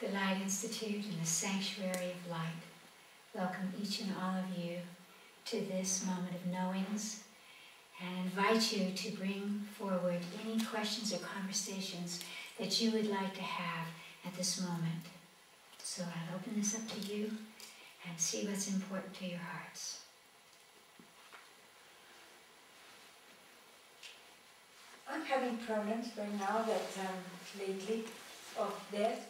the Light Institute and the Sanctuary of Light welcome each and all of you to this moment of knowings and invite you to bring forward any questions or conversations that you would like to have at this moment. So I'll open this up to you and see what's important to your hearts. I'm having problems right now that lately of death,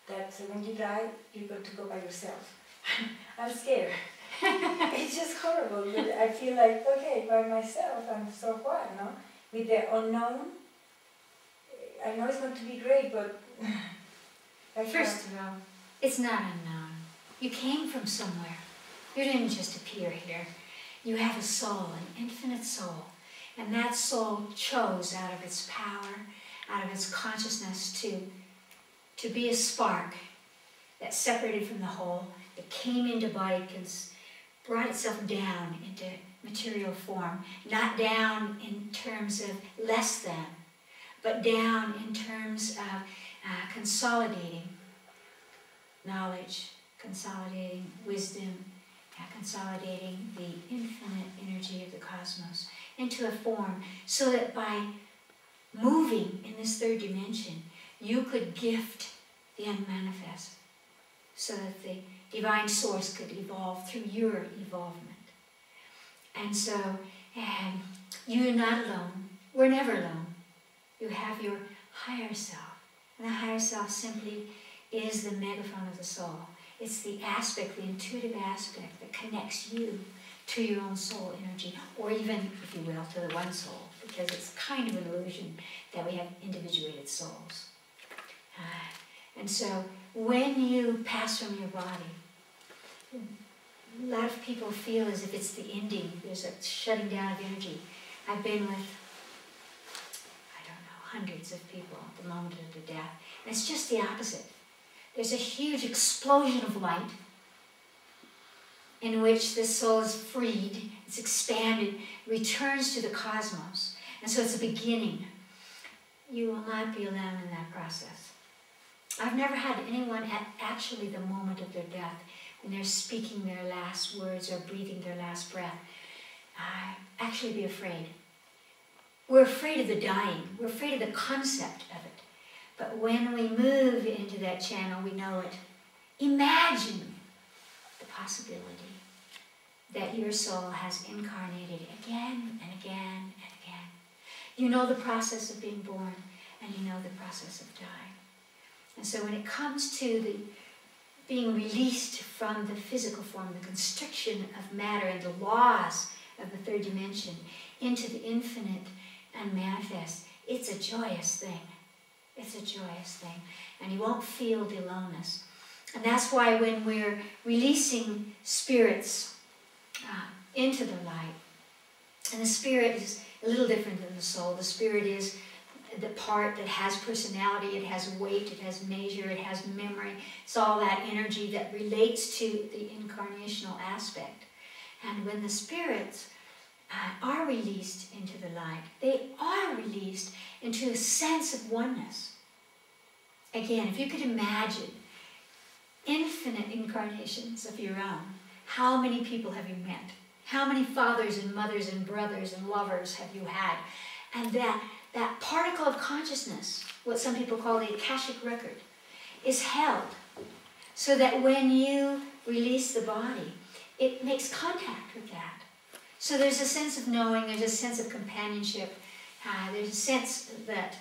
that when you die, you're going to go by yourself. I'm scared. It's just horrible, but I feel like, okay, by myself, and so what, no? With the unknown, I know it's going to be great, but First of all, it's not unknown. You came from somewhere. You didn't just appear here. You have a soul, an infinite soul. And that soul chose out of its power, out of its consciousness to be a spark that separated from the whole, that came into body, brought itself down into material form. Not down in terms of less than, but down in terms of consolidating knowledge, consolidating wisdom, consolidating the infinite energy of the cosmos into a form, so that by moving in this third dimension, you could gift the unmanifest, so that the divine source could evolve through your evolvement. And so, you're not alone. We're never alone. You have your higher self. And the higher self simply is the megaphone of the soul. It's the aspect, the intuitive aspect that connects you to your own soul energy, or even, if you will, to the one soul, because it's kind of an illusion that we have individuated souls. And so when you pass from your body, a lot of people feel as if it's the ending. There's a shutting down of energy. I've been with, hundreds of people at the moment of their death. And it's just the opposite. There's a huge explosion of light in which the soul is freed, it's expanded, returns to the cosmos. And so it's a beginning. You will not be alone in that process. I've never had anyone at actually the moment of their death, when they're speaking their last words or breathing their last breath, actually be afraid. We're afraid of the dying. We're afraid of the concept of it. But when we move into that channel, we know it. Imagine the possibility that your soul has incarnated again and again and again. You know the process of being born, and you know the process of dying. And so when it comes to the being released from the physical form, the constriction of matter and the laws of the third dimension into the infinite and manifest, it's a joyous thing. It's a joyous thing. And you won't feel the aloneness. And that's why when we're releasing spirits into the light, and the spirit is a little different than the soul. The spirit is the part that has personality, it has weight, it has measure, it has memory. It's all that energy that relates to the incarnational aspect. And when the spirits are released into the light, they are released into a sense of oneness. Again, if you could imagine infinite incarnations of your own, how many people have you met? How many fathers and mothers and brothers and lovers have you had? And that particle of consciousness, what some people call the Akashic record, is held so that when you release the body, it makes contact with that. So there's a sense of knowing, there's a sense of companionship, there's a sense that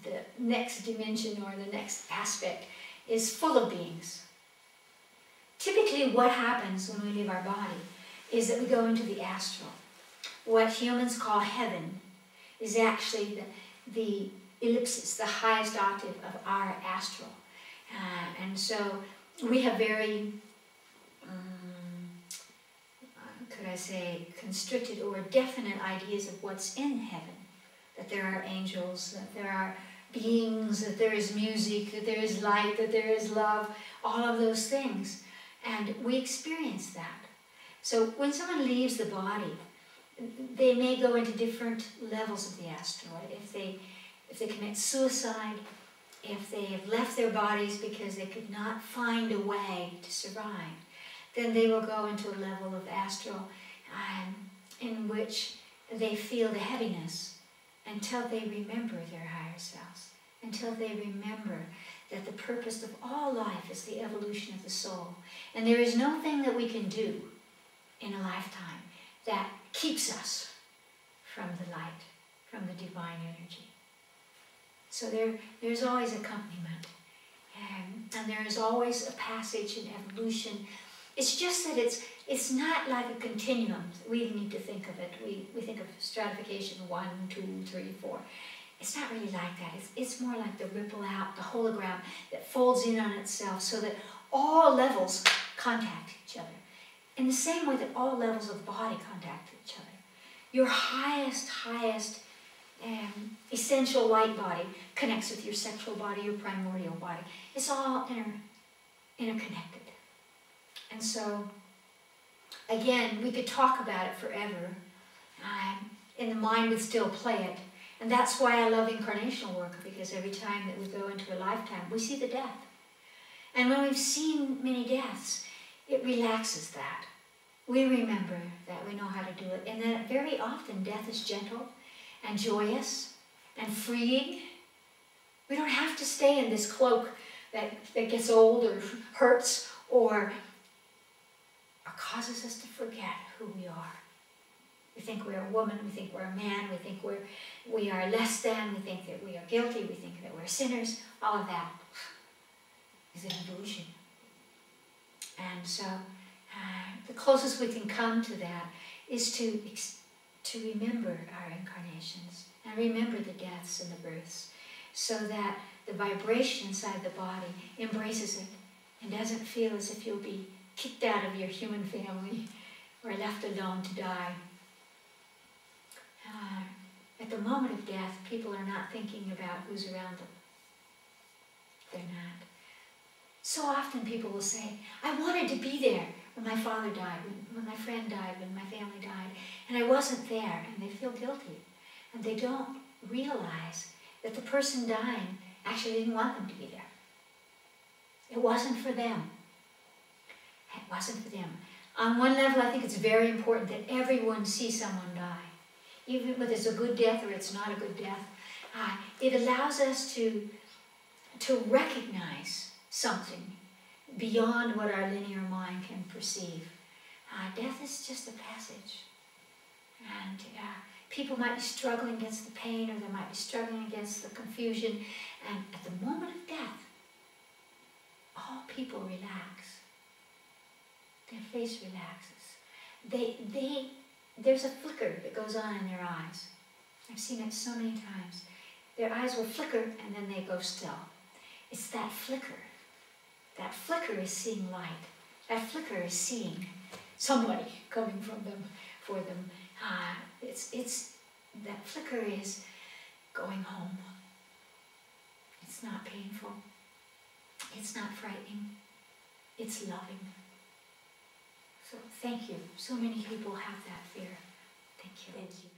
the next dimension or the next aspect is full of beings. Typically what happens when we leave our body is that we go into the astral. What humans call heaven is actually the ellipsis, the highest octave of our astral. And so we have very, could I say, constricted or definite ideas of what's in heaven. That there are angels, that there are beings, that there is music, that there is light, that there is love, all of those things. And we experience that. So when someone leaves the body, they may go into different levels of the astral. If they commit suicide, if they have left their bodies because they could not find a way to survive, then they will go into a level of astral in which they feel the heaviness until they remember their higher selves, until they remember that the purpose of all life is the evolution of the soul. And there is no thing that we can do in a lifetime that keeps us from the light, from the divine energy. So there's always accompaniment, and there is always a passage in evolution. It's just that it's not like a continuum. We need to think of it. We think of stratification 1, 2, 3, 4. It's not really like that. It's more like the ripple out, the hologram that folds in on itself so that all levels contact each other. In the same way that all levels of the body contact each other. Your highest essential light body connects with your sexual body, your primordial body. It's all interconnected. And so, again, we could talk about it forever. And the mind would still play it. And that's why I love incarnational work, because every time that we go into a lifetime, we see the death. And when we've seen many deaths, it relaxes that. We remember that we know how to do it. And that very often death is gentle and joyous and freeing. We don't have to stay in this cloak that gets old or hurts or causes us to forget who we are. We think we're a woman, we think we're a man, we think we are less than, we think that we are guilty, we think that we're sinners. All of that is an illusion. And so the closest we can come to that is to remember our incarnations and remember the deaths and the births, so that the vibration inside the body embraces it and doesn't feel as if you'll be kicked out of your human family or left alone to die. At the moment of death, people are not thinking about who's around them. They're not. So often people will say, I wanted to be there when my father died, when my friend died, when my family died, and I wasn't there, and they feel guilty. And they don't realize that the person dying actually didn't want them to be there. It wasn't for them. It wasn't for them. On one level, I think it's very important that everyone see someone die. Even whether it's a good death or it's not a good death. It allows us to recognize something beyond what our linear mind can perceive. Death is just a passage. And people might be struggling against the pain, or they might be struggling against the confusion. And at the moment of death, all people relax. Their face relaxes. There's a flicker that goes on in their eyes. I've seen it so many times. Their eyes will flicker and then they go still. It's that flicker. That flicker is seeing light. That flicker is seeing somebody coming from them, for them. That flicker is going home. It's not painful. It's not frightening. It's loving. So thank you. So many people have that fear. Thank you. Thank you.